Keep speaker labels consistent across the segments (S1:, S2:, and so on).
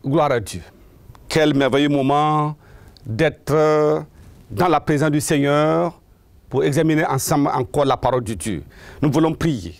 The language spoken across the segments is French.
S1: Gloire à Dieu. Quel merveilleux moment d'être dans la présence du Seigneur pour examiner ensemble encore la parole de Dieu. Nous voulons prier.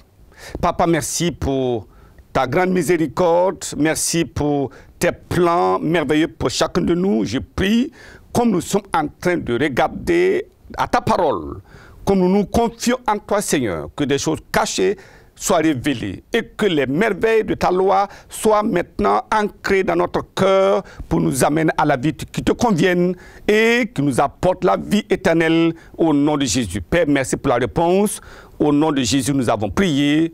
S1: Papa, merci pour ta grande miséricorde. Merci pour tes plans merveilleux pour chacun de nous. Je prie, comme nous sommes en train de regarder à ta parole, comme nous nous confions en toi, Seigneur, que des choses cachées soient révélées et que les merveilles de ta loi soient maintenant ancrées dans notre cœur pour nous amener à la vie qui te convienne et qui nous apporte la vie éternelle au nom de Jésus. Père, merci pour la réponse. Au nom de Jésus, nous avons prié.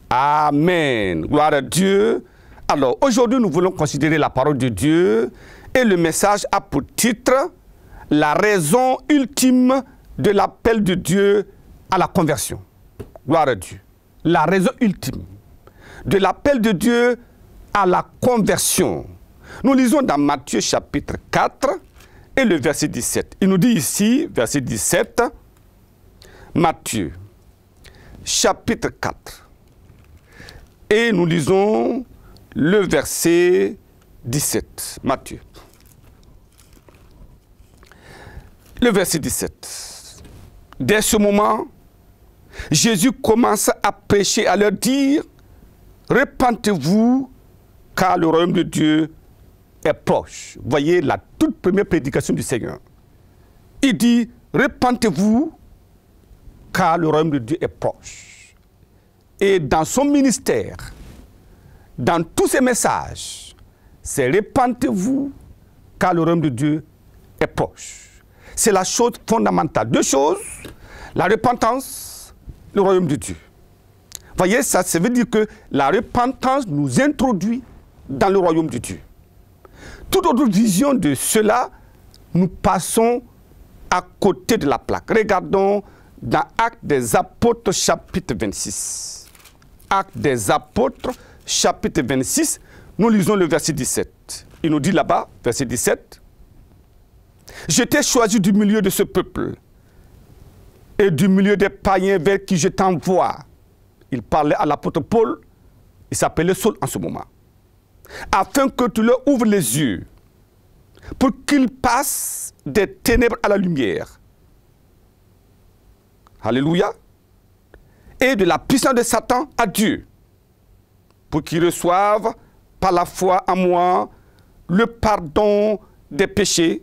S1: Amen. Gloire à Dieu. Alors, aujourd'hui, nous voulons considérer la parole de Dieu et le message a pour titre « La raison ultime de l'appel de Dieu à la conversion ». Gloire à Dieu. La raison ultime de l'appel de Dieu à la conversion. Nous lisons dans Matthieu chapitre 4 et le verset 17. Il nous dit ici, verset 17, Matthieu chapitre 4. Et nous lisons le verset 17. Matthieu. Le verset 17. Dès ce moment, Jésus commence à prêcher, à leur dire « Repentez-vous, car le royaume de Dieu est proche. » Voyez la toute première prédication du Seigneur. Il dit « Repentez-vous, car le royaume de Dieu est proche. » Et dans son ministère, dans tous ses messages, c'est « Repentez-vous, car le royaume de Dieu est proche. » C'est la chose fondamentale. Deux choses, la repentance, le royaume de Dieu. Voyez, ça veut dire que la repentance nous introduit dans le royaume de Dieu. Toute autre vision de cela, nous passons à côté de la plaque. Regardons dans Actes des Apôtres, chapitre 26. Actes des Apôtres, chapitre 26, nous lisons le verset 17. Il nous dit là-bas, verset 17, « J'étais choisi du milieu de ce peuple, et du milieu des païens vers qui je t'envoie. » Il parlait à l'apôtre Paul, il s'appelait Saul en ce moment. « Afin que tu leur ouvres les yeux, pour qu'ils passent des ténèbres à la lumière. » Alléluia. Et de la puissance de Satan à Dieu, pour qu'ils reçoivent par la foi en moi le pardon des péchés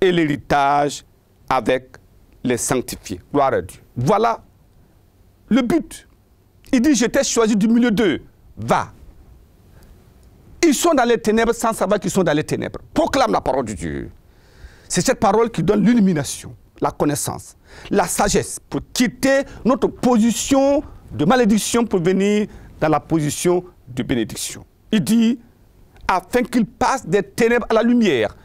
S1: et l'héritage avec les sanctifiés. Gloire à Dieu. Voilà le but. Il dit, je t'ai choisi du milieu d'eux. Va. Ils sont dans les ténèbres sans savoir qu'ils sont dans les ténèbres. Proclame la parole de Dieu. C'est cette parole qui donne l'illumination, la connaissance, la sagesse pour quitter notre position de malédiction pour venir dans la position de bénédiction. Il dit, afin qu'ils passent des ténèbres à la lumière.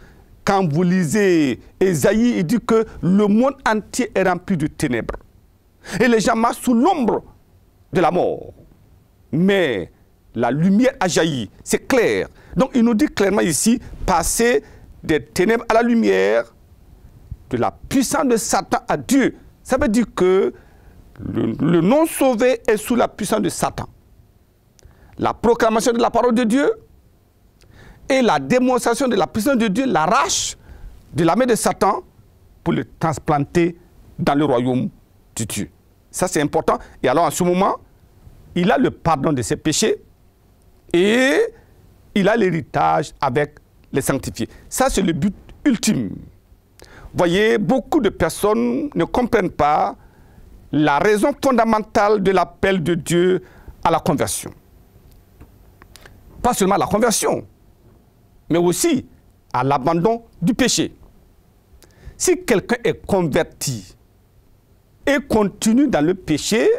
S1: Quand vous lisez Ésaïe, il dit que le monde entier est rempli de ténèbres. Et les gens marchent sous l'ombre de la mort. Mais la lumière a jailli, c'est clair. Donc il nous dit clairement ici, passer des ténèbres à la lumière, de la puissance de Satan à Dieu. Ça veut dire que le non-sauvé est sous la puissance de Satan. La proclamation de la parole de Dieu et la démonstration de la puissance de Dieu l'arrache de la main de Satan pour le transplanter dans le royaume de Dieu. Ça, c'est important. Et alors, en ce moment, il a le pardon de ses péchés et il a l'héritage avec les sanctifiés. Ça, c'est le but ultime. Voyez, beaucoup de personnes ne comprennent pas la raison fondamentale de l'appel de Dieu à la conversion. Pas seulement à la conversion, mais aussi à l'abandon du péché. Si quelqu'un est converti et continue dans le péché,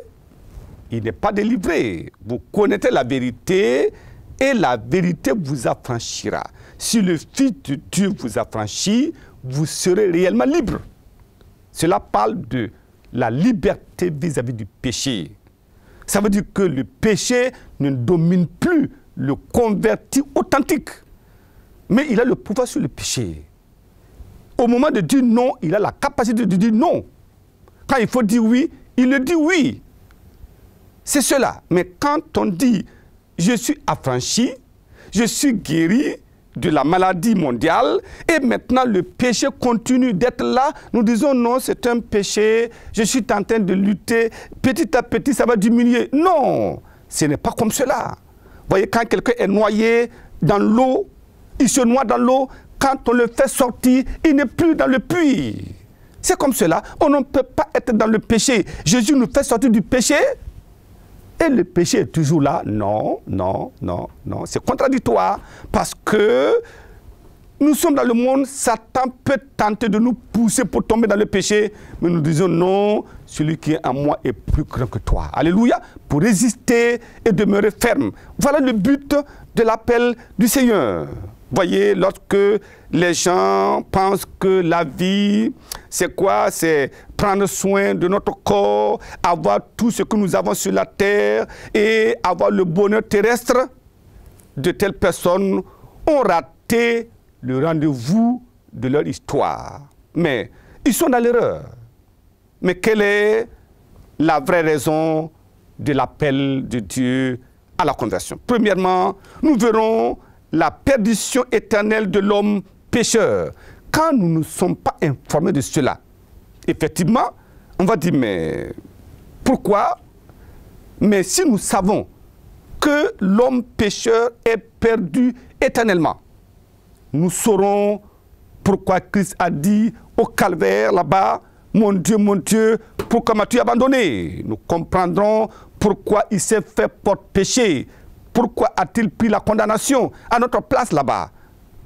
S1: il n'est pas délivré. Vous connaissez la vérité et la vérité vous affranchira. Si le Fils de Dieu vous affranchit, vous serez réellement libre. Cela parle de la liberté vis-à-vis du péché. Ça veut dire que le péché ne domine plus le converti authentique. Mais il a le pouvoir sur le péché. Au moment de dire non, il a la capacité de dire non. Quand il faut dire oui, il le dit oui. C'est cela. Mais quand on dit « je suis affranchi, je suis guéri de la maladie mondiale et maintenant le péché continue d'être là », nous disons « non, c'est un péché, je suis en train de lutter, petit à petit ça va diminuer ». Non, ce n'est pas comme cela. Vous voyez, quand quelqu'un est noyé dans l'eau, il se noie dans l'eau, quand on le fait sortir, il n'est plus dans le puits. C'est comme cela, on ne peut pas être dans le péché. Jésus nous fait sortir du péché. Et le péché est toujours là. Non, non, non, non. C'est contradictoire parce que nous sommes dans le monde, Satan peut tenter de nous pousser pour tomber dans le péché, mais nous disons non, celui qui est en moi est plus grand que toi. Alléluia, pour résister et demeurer ferme. Voilà le but de l'appel du Seigneur. Voyez, lorsque les gens pensent que la vie, c'est quoi? C'est prendre soin de notre corps, avoir tout ce que nous avons sur la terre et avoir le bonheur terrestre. De telles personnes ont raté le rendez-vous de leur histoire. Mais ils sont dans l'erreur. Mais quelle est la vraie raison de l'appel de Dieu à la conversion? Premièrement, nous verrons la perdition éternelle de l'homme pécheur. Quand nous ne sommes pas informés de cela, effectivement, on va dire, mais pourquoi? Mais si nous savons que l'homme pécheur est perdu éternellement, nous saurons pourquoi Christ a dit au calvaire là-bas, mon Dieu, pourquoi m'as-tu abandonné? Nous comprendrons pourquoi il s'est fait porte-péché. Pourquoi a-t-il pris la condamnation à notre place là-bas?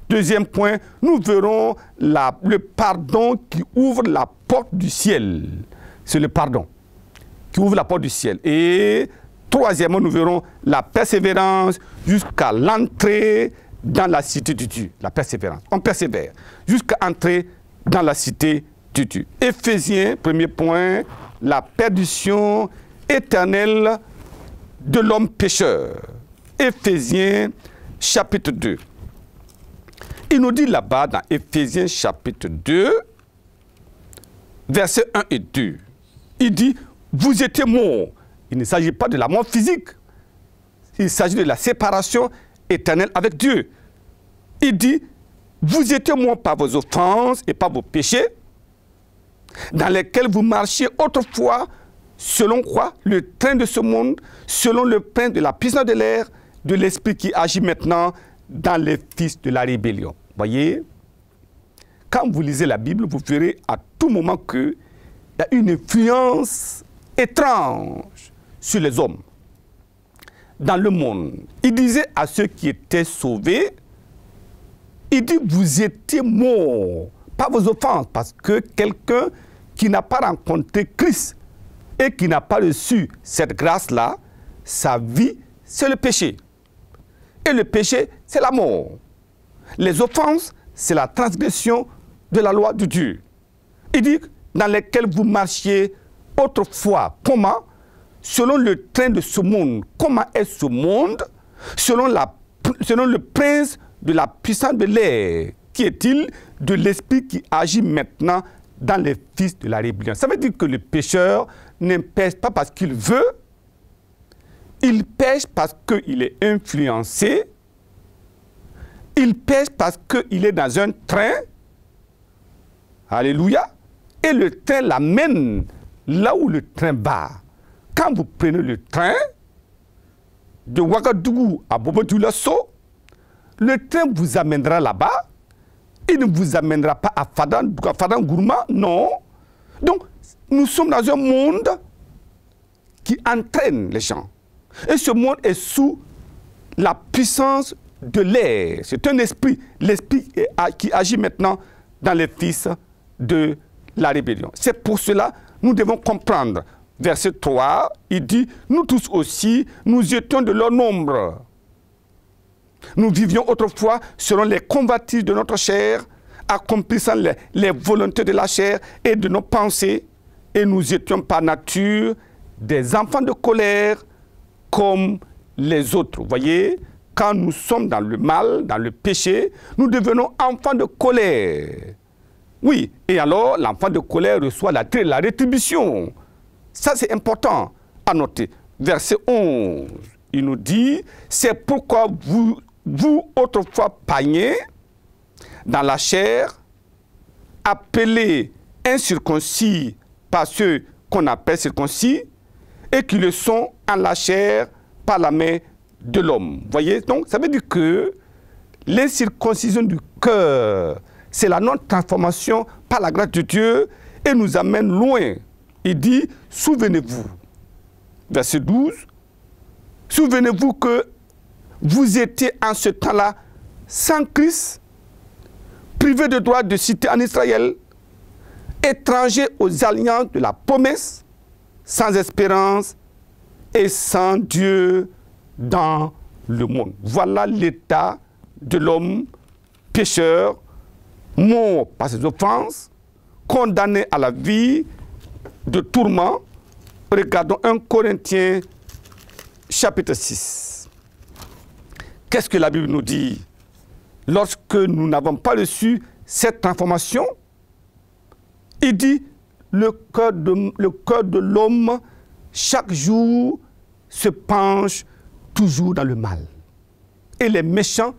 S1: Deuxième point, nous verrons le pardon qui ouvre la porte du ciel. C'est le pardon qui ouvre la porte du ciel. Et troisièmement, nous verrons la persévérance jusqu'à l'entrée dans la cité de Dieu. La persévérance. On persévère jusqu'à entrer dans la cité de Dieu. Éphésiens, premier point, la perdition éternelle de l'homme pécheur. Éphésiens chapitre 2. Il nous dit là-bas dans Éphésiens chapitre 2, versets 1 et 2. Il dit, vous étiez morts. Il ne s'agit pas de la mort physique. Il s'agit de la séparation éternelle avec Dieu. Il dit, vous étiez morts par vos offenses et par vos péchés, dans lesquels vous marchiez autrefois, selon quoi? Le train de ce monde, selon le prince de la puissance de l'air, de l'esprit qui agit maintenant dans les fils de la rébellion. Voyez, quand vous lisez la Bible, vous verrez à tout moment qu'il y a une influence étrange sur les hommes dans le monde. Il disait à ceux qui étaient sauvés, il dit, vous étiez morts par vos offenses, parce que quelqu'un qui n'a pas rencontré Christ et qui n'a pas reçu cette grâce-là, sa vie, c'est le péché. Et le péché, c'est la mort. Les offenses, c'est la transgression de la loi de Dieu. Il dit, dans lesquels vous marchiez autrefois. Comment? Selon le train de ce monde. Comment est ce monde? Selon le prince de la puissance de l'air. Qui est-il? De l'esprit qui agit maintenant dans les fils de la rébellion. Ça veut dire que le pécheur ne pêche pas parce qu'il veut. Il pêche parce qu'il est influencé. Il pêche parce qu'il est dans un train. Alléluia. Et le train l'amène là où le train va. Quand vous prenez le train de Ouagadougou à Bobo-Dioulasso, le train vous amènera là-bas. Il ne vous amènera pas à Fadan-Gourma, non. Donc, nous sommes dans un monde qui entraîne les gens. Et ce monde est sous la puissance de l'air. C'est un esprit, l'esprit qui agit maintenant dans les fils de la rébellion. C'est pour cela que nous devons comprendre. Verset 3, il dit, nous tous aussi, nous étions de leur nombre. Nous vivions autrefois selon les convoitises de notre chair, accomplissant les volontés de la chair et de nos pensées, et nous étions par nature des enfants de colère comme les autres. Vous voyez, quand nous sommes dans le mal, dans le péché, nous devenons enfants de colère. Oui, et alors l'enfant de colère reçoit la rétribution. Ça, c'est important à noter. Verset 11, il nous dit, c'est pourquoi vous autrefois païens, dans la chair, appelés incirconcis par ceux qu'on appelle circoncis, et qui le sont en la chair par la main de l'homme. Voyez, donc ça veut dire que l'incirconcision du cœur, c'est la non-transformation par la grâce de Dieu et nous amène loin. Il dit, souvenez-vous, verset 12, souvenez-vous que vous étiez en ce temps-là sans Christ, privés de droit de cité en Israël, étrangers aux alliances de la promesse, sans espérance et sans Dieu dans le monde. Voilà l'état de l'homme pécheur, mort par ses offenses, condamné à la vie de tourment. Regardons 1 Corinthiens chapitre 6. Qu'est-ce que la Bible nous dit? Lorsque nous n'avons pas reçu cette information, il dit, le cœur de l'homme, chaque jour, se penche toujours dans le mal. Et les méchants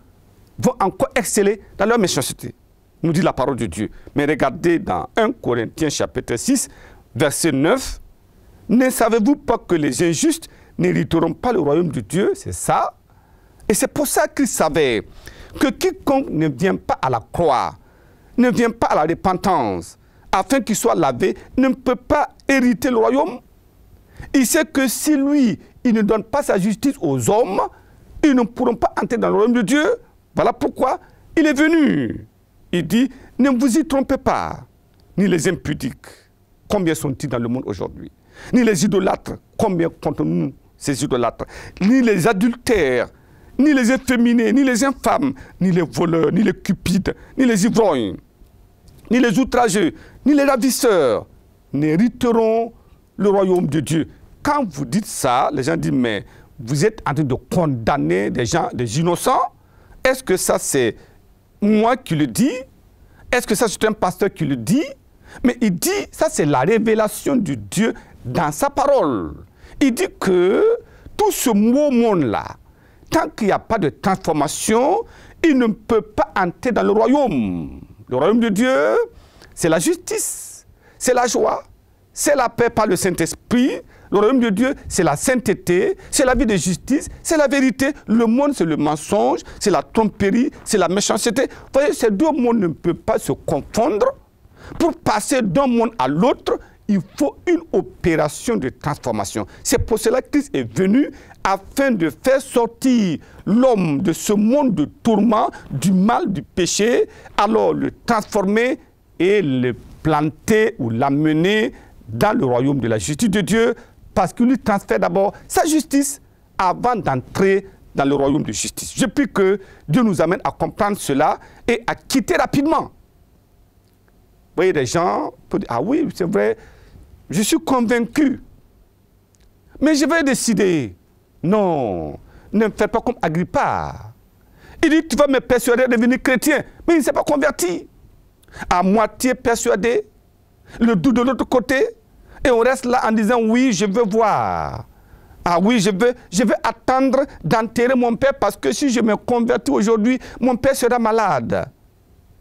S1: vont encore exceller dans leur méchanceté, nous dit la parole de Dieu. Mais regardez dans 1 Corinthiens chapitre 6, verset 9, « Ne savez-vous pas que les injustes n'hériteront pas le royaume de Dieu ?» C'est ça. Et c'est pour ça qu'il savait que quiconque ne vient pas à la croix, ne vient pas à la repentance, afin qu'il soit lavé, ne peut pas hériter le royaume. Il sait que si lui, il ne donne pas sa justice aux hommes, ils ne pourront pas entrer dans le royaume de Dieu. Voilà pourquoi il est venu. Il dit, ne vous y trompez pas, ni les impudiques. Combien sont-ils dans le monde aujourd'hui? Ni les idolâtres, combien comptons-nous ces idolâtres? Ni les adultères, ni les efféminés, ni les infâmes, ni les voleurs, ni les cupides, ni les ivrognes, ni les outrageux, ni les ravisseurs n'hériteront le royaume de Dieu. Quand vous dites ça, les gens disent, mais vous êtes en train de condamner des gens, des innocents. Est-ce que ça c'est moi qui le dis? Est-ce que ça c'est un pasteur qui le dit? Mais il dit, ça c'est la révélation de Dieu dans sa parole. Il dit que tout ce beau monde-là, tant qu'il n'y a pas de transformation, il ne peut pas entrer dans le royaume. Le royaume de Dieu, c'est la justice, c'est la joie, c'est la paix par le Saint-Esprit. Le royaume de Dieu, c'est la sainteté, c'est la vie de justice, c'est la vérité. Le monde, c'est le mensonge, c'est la tromperie, c'est la méchanceté. Vous voyez, ces deux mondes ne peuvent pas se confondre. Pour passer d'un monde à l'autre, il faut une opération de transformation. C'est pour cela que Christ est venu afin de faire sortir l'homme de ce monde de tourment, du mal, du péché, alors le transformer et le planter ou l'amener dans le royaume de la justice de Dieu, parce qu'il lui transfère d'abord sa justice avant d'entrer dans le royaume de justice. Je prie que Dieu nous amène à comprendre cela et à quitter rapidement. Vous voyez, des gens peuvent dire, ah oui, c'est vrai, je suis convaincu, mais je vais décider. Non, ne me faites pas comme Agrippa. Il dit, tu vas me persuader de devenir chrétien, mais il ne s'est pas converti. À moitié persuadé, le doute de l'autre côté, et on reste là en disant, oui, je veux voir. Ah oui, je vais attendre d'enterrer mon père parce que si je me convertis aujourd'hui, mon père sera malade.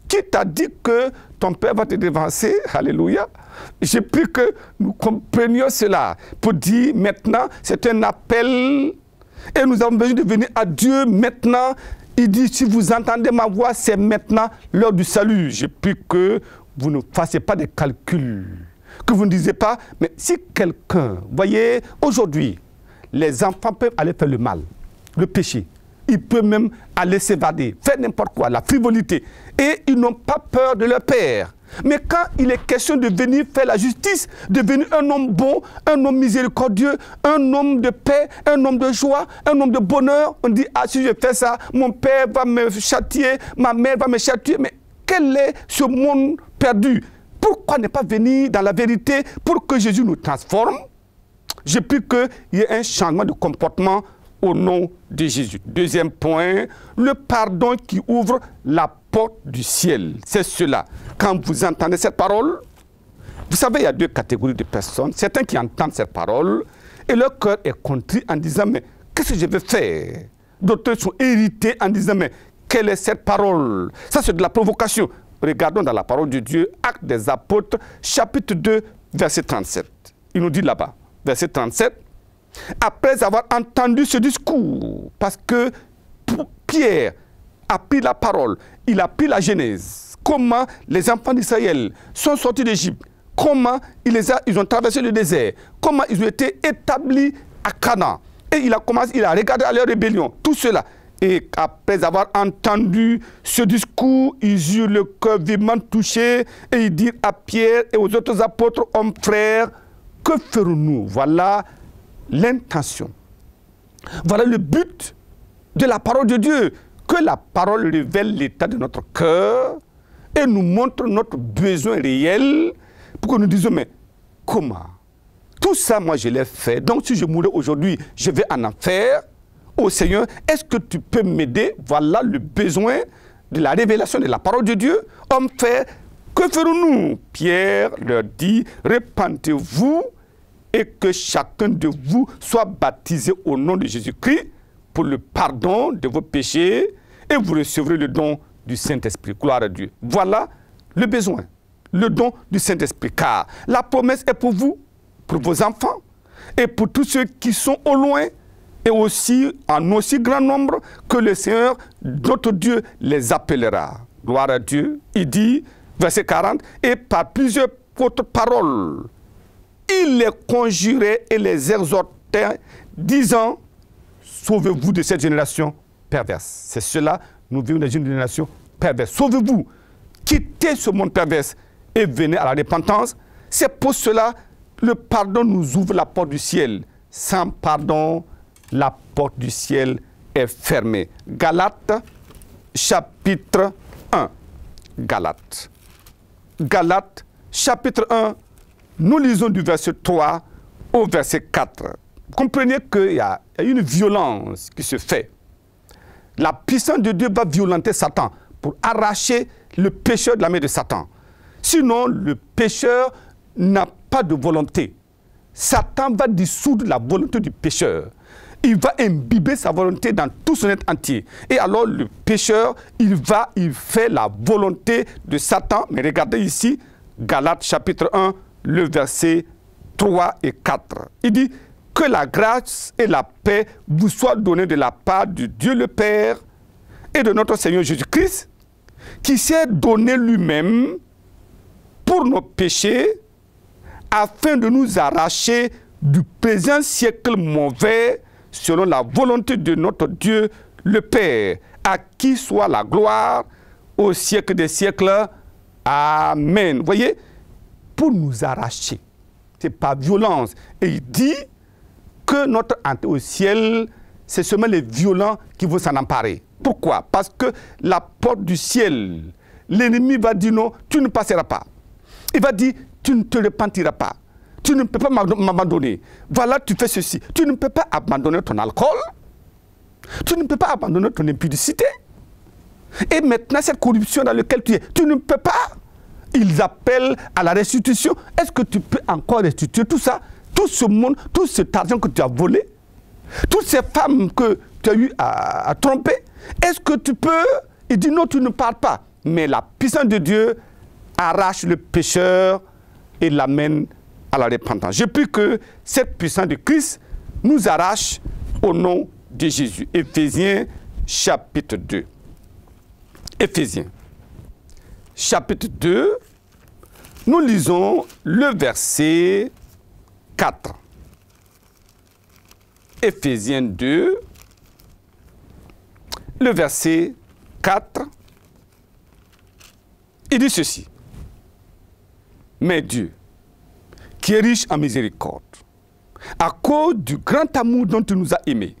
S1: Qui t'a dit que ton père va te devancer? Alléluia. J'ai pris que nous comprenions cela pour dire maintenant, c'est un appel et nous avons besoin de venir à Dieu maintenant. Il dit, si vous entendez ma voix, c'est maintenant l'heure du salut. J'ai pris que vous ne fassiez pas de calculs, que vous ne disiez pas, mais si quelqu'un, voyez, aujourd'hui, les enfants peuvent aller faire le mal, le péché. Ils peuvent même aller s'évader, faire n'importe quoi, la frivolité. Et ils n'ont pas peur de leur père. Mais quand il est question de venir faire la justice, de devenir un homme bon, un homme miséricordieux, un homme de paix, un homme de joie, un homme de bonheur, on dit, ah si je fais ça, mon père va me châtier, ma mère va me châtier. Mais quel est ce monde perdu? Pourquoi ne pas venir dans la vérité pour que Jésus nous transforme? Je prie qu'il y ait un changement de comportement au nom de Jésus. Deuxième point, le pardon qui ouvre la porte du ciel. C'est cela. Quand vous entendez cette parole, vous savez, il y a deux catégories de personnes. Certains qui entendent cette parole et leur cœur est contrit en disant, mais qu'est-ce que je vais faire? D'autres sont irrités en disant, mais quelle est cette parole? Ça, c'est de la provocation. Regardons dans la parole de Dieu, Actes des Apôtres, chapitre 2, verset 37. Il nous dit là-bas, verset 37, après avoir entendu ce discours, parce que Pierre a pris la parole, il a pris la Genèse, comment les enfants d'Israël sont sortis d'Égypte, comment ils ont traversé le désert, comment ils ont été établis à Canaan. Et il a regardé à leur rébellion, tout cela. Et après avoir entendu ce discours, ils eurent le cœur vivement touché et ils dirent à Pierre et aux autres apôtres, hommes frères, que ferons-nous? Voilà l'intention. Voilà le but de la parole de Dieu. Que la parole révèle l'état de notre cœur et nous montre notre besoin réel pour que nous disions, mais comment? Tout ça, moi, je l'ai fait. Donc, si je mourais aujourd'hui, je vais en enfer. Oh Seigneur, est-ce que tu peux m'aider? Voilà le besoin de la révélation de la parole de Dieu. Homme frère, que ferons-nous? Pierre leur dit, repentez-vous et que chacun de vous soit baptisé au nom de Jésus-Christ pour le pardon de vos péchés et vous recevrez le don du Saint-Esprit. Gloire à Dieu. Voilà le besoin, le don du Saint-Esprit. Car la promesse est pour vous, pour vos enfants et pour tous ceux qui sont au loin et aussi en aussi grand nombre que le Seigneur, notre Dieu, les appellera. Gloire à Dieu. Il dit, verset 40, et par plusieurs autres paroles, il les conjurait et les exhortait, disant, sauvez-vous de cette génération perverse. C'est cela, nous vivons dans une génération perverse. Sauvez-vous, quittez ce monde perverse et venez à la repentance. C'est pour cela le pardon nous ouvre la porte du ciel. Sans pardon, la porte du ciel est fermée. Galates, chapitre 1. Galates. Galates, chapitre 1. Nous lisons du verset 3 au verset 4. Comprenez qu'il y a une violence qui se fait. La puissance de Dieu va violenter Satan pour arracher le pécheur de la main de Satan. Sinon, le pécheur n'a pas de volonté. Satan va dissoudre la volonté du pécheur. Il va imbiber sa volonté dans tout son être entier. Et alors le pécheur, il fait la volonté de Satan. Mais regardez ici, Galates chapitre 1, le verset 3 et 4. Il dit, que la grâce et la paix vous soient données de la part de Dieu le Père et de notre Seigneur Jésus-Christ, qui s'est donné lui-même pour nos péchés, afin de nous arracher du présent siècle mauvais, selon la volonté de notre Dieu, le Père, à qui soit la gloire au siècle des siècles. Amen. Vous voyez, pour nous arracher, c'est par violence. Et il dit que notre entrée au ciel, c'est seulement les violents qui vont s'en emparer. Pourquoi? Parce que la porte du ciel, l'ennemi va dire non, tu ne passeras pas. Il va dire, tu ne te repentiras pas. Tu ne peux pas m'abandonner. Voilà, tu fais ceci. Tu ne peux pas abandonner ton alcool. Tu ne peux pas abandonner ton impudicité. Et maintenant, cette corruption dans laquelle tu es, tu ne peux pas. Ils appellent à la restitution. Est-ce que tu peux encore restituer tout ça? Tout ce monde, tout cet argent que tu as volé? Toutes ces femmes que tu as eu à tromper? Est-ce que tu peux? Il dit non, tu ne parles pas. Mais la puissance de Dieu arrache le pécheur et l'amène à la repentance. Je prie que cette puissance de Christ nous arrache au nom de Jésus. Éphésiens chapitre 2. Éphésiens chapitre 2, nous lisons le verset 4. Éphésiens 2, le verset 4, il dit ceci. Mais Dieu, qui est riche en miséricorde, à cause du grand amour dont il nous a aimés,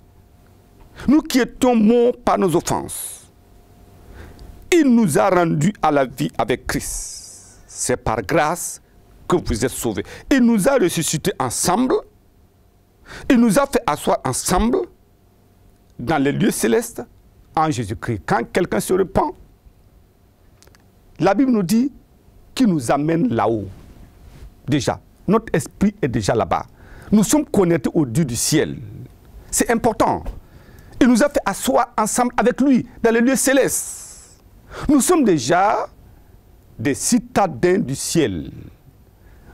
S1: nous qui étions morts par nos offenses, il nous a rendus à la vie avec Christ. C'est par grâce que vous êtes sauvés. Il nous a ressuscités ensemble, il nous a fait asseoir ensemble dans les lieux célestes en Jésus-Christ. Quand quelqu'un se repent, la Bible nous dit qu'il nous amène là-haut. Déjà, notre esprit est déjà là-bas. Nous sommes connectés au Dieu du ciel. C'est important. Il nous a fait asseoir ensemble avec lui dans les lieux célestes. Nous sommes déjà des citadins du ciel.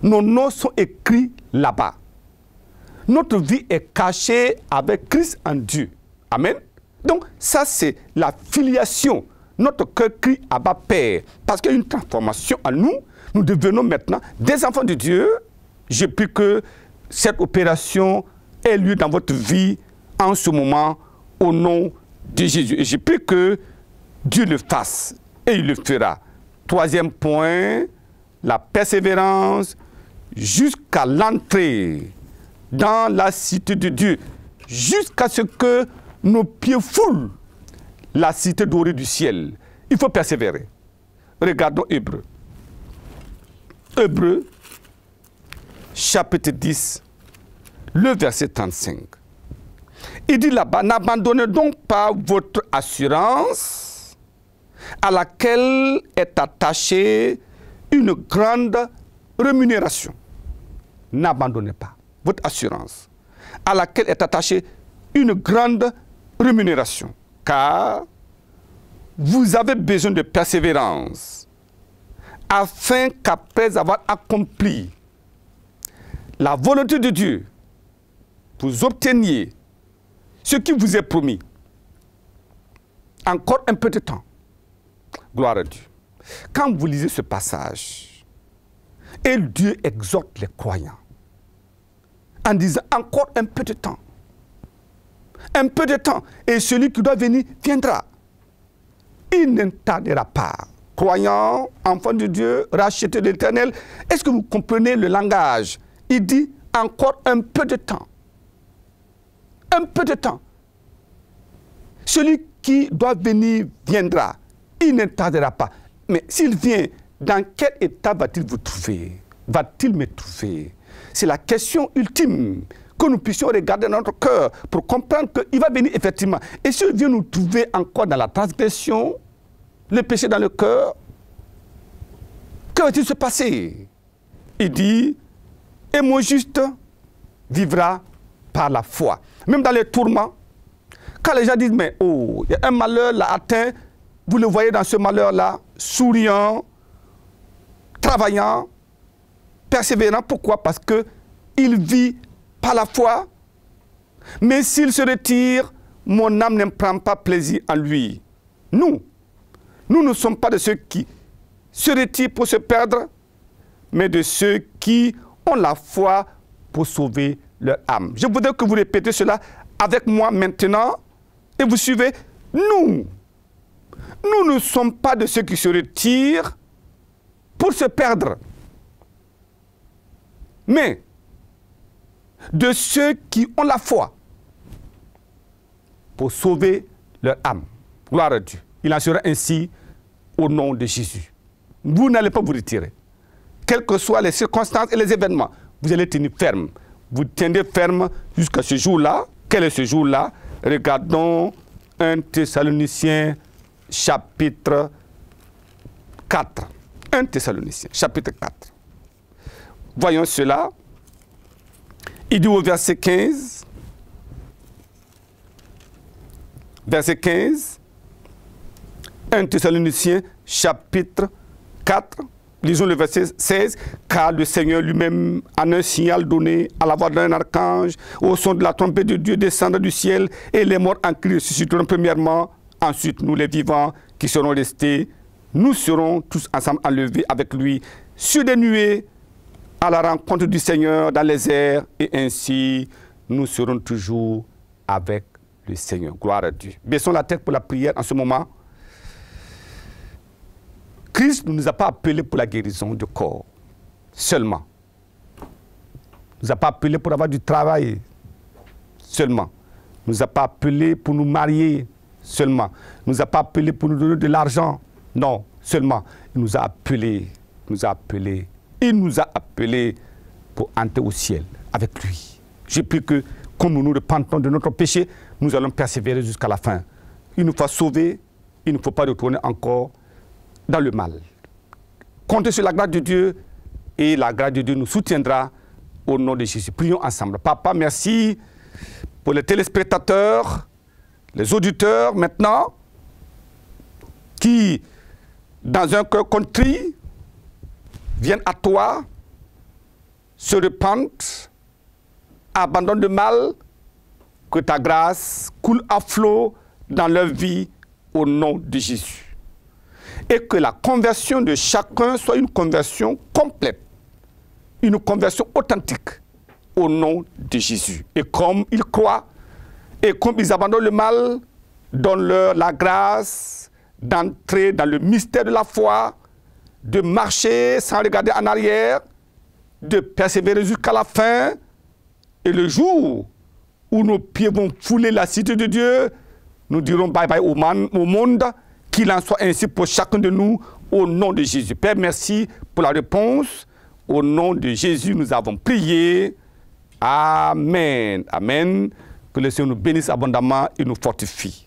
S1: Nos noms sont écrits là-bas. Notre vie est cachée avec Christ en Dieu. Amen. Donc ça c'est la filiation. Notre cœur crie Abba Père. Parce qu'il y a une transformation en nous. Nous devenons maintenant des enfants de Dieu. Je prie que cette opération ait lieu dans votre vie en ce moment au nom de Jésus. Et je prie que Dieu le fasse et il le fera. Troisième point, la persévérance jusqu'à l'entrée dans la cité de Dieu, jusqu'à ce que nos pieds foulent la cité dorée du ciel. Il faut persévérer. Regardons Hébreux. Hébreux, chapitre 10, le verset 35. Il dit là-bas, n'abandonnez donc pas votre assurance à laquelle est attachée une grande rémunération. N'abandonnez pas votre assurance à laquelle est attachée une grande rémunération. Car vous avez besoin de persévérance afin qu'après avoir accompli la volonté de Dieu, vous obteniez ce qui vous est promis. Encore un peu de temps. Gloire à Dieu. Quand vous lisez ce passage, et Dieu exhorte les croyants en disant encore un peu de temps. Un peu de temps. Et celui qui doit venir viendra. Il ne tardera pas. Croyants, enfants de Dieu, rachetés de l'Éternel. Est-ce que vous comprenez le langage? Il dit encore un peu de temps. Un peu de temps. Celui qui doit venir viendra. Il ne tardera pas. Mais s'il vient, dans quel état va-t-il vous trouver? Va-t-il me trouver? C'est la question ultime que nous puissions regarder dans notre cœur pour comprendre qu'il va venir effectivement. Et s'il vient nous trouver encore dans la transgression, le péché dans le cœur, que va-t-il se passer? Il dit, et mon juste vivra par la foi. Même dans les tourments, quand les gens disent, mais oh, il y a un malheur là atteint, vous le voyez dans ce malheur-là, souriant, travaillant, persévérant. Pourquoi? Parce qu'il vit par la foi. Mais s'il se retire, mon âme ne prend pas plaisir en lui. Nous ne sommes pas de ceux qui se retirent pour se perdre, mais de ceux qui ont la foi pour sauver leur âme. Je voudrais que vous répétez cela avec moi maintenant et vous suivez. Nous ne sommes pas de ceux qui se retirent pour se perdre, mais de ceux qui ont la foi pour sauver leur âme. Gloire à Dieu. Il en sera ainsi au nom de Jésus. Vous n'allez pas vous retirer. Quelles que soient les circonstances et les événements, vous allez tenir ferme. Vous tiendrez ferme jusqu'à ce jour-là. Quel est ce jour-là? Regardons 1 Thessaloniciens chapitre 4. 1 Thessaloniciens chapitre 4. Voyons cela. Il dit au verset 15. Verset 15. 1 Thessaloniciens chapitre 4. Lisons le verset 16. Car le Seigneur lui-même, en un signal donné à la voix d'un archange, au son de la trompette de Dieu, descendra du ciel, et les morts en Christ ressusciteront premièrement. Ensuite, nous les vivants qui serons restés, nous serons tous ensemble enlevés avec lui sur des nuées à la rencontre du Seigneur dans les airs, et ainsi nous serons toujours avec le Seigneur. Gloire à Dieu. Baissons la tête pour la prière en ce moment. Christ ne nous a pas appelés pour la guérison du corps seulement. Il ne nous a pas appelés pour avoir du travail seulement. Il ne nous a pas appelés pour nous marier seulement. Il ne nous a pas appelés pour nous donner de l'argent. Non, seulement. Il nous a appelés. Il nous a appelés pour entrer au ciel avec lui. Je prie que, comme nous nous repentons de notre péché, nous allons persévérer jusqu'à la fin. Une fois sauvés, il ne faut pas retourner encore dans le mal. Comptez sur la grâce de Dieu et la grâce de Dieu nous soutiendra au nom de Jésus. Prions ensemble. Papa, merci pour les téléspectateurs, les auditeurs maintenant, qui, dans un cœur contrit, viennent à toi, se repentent, abandonnent le mal, que ta grâce coule à flot dans leur vie au nom de Jésus. Et que la conversion de chacun soit une conversion complète, une conversion authentique au nom de Jésus. Et comme ils croient, et comme ils abandonnent le mal, donne-leur la grâce d'entrer dans le mystère de la foi, de marcher sans regarder en arrière, de persévérer jusqu'à la fin. Et le jour où nos pieds vont fouler la cité de Dieu, nous dirons bye bye au monde, qu'il en soit ainsi pour chacun de nous, au nom de Jésus. Père, merci pour la réponse. Au nom de Jésus, nous avons prié. Amen. Amen. Que le Seigneur nous bénisse abondamment et nous fortifie.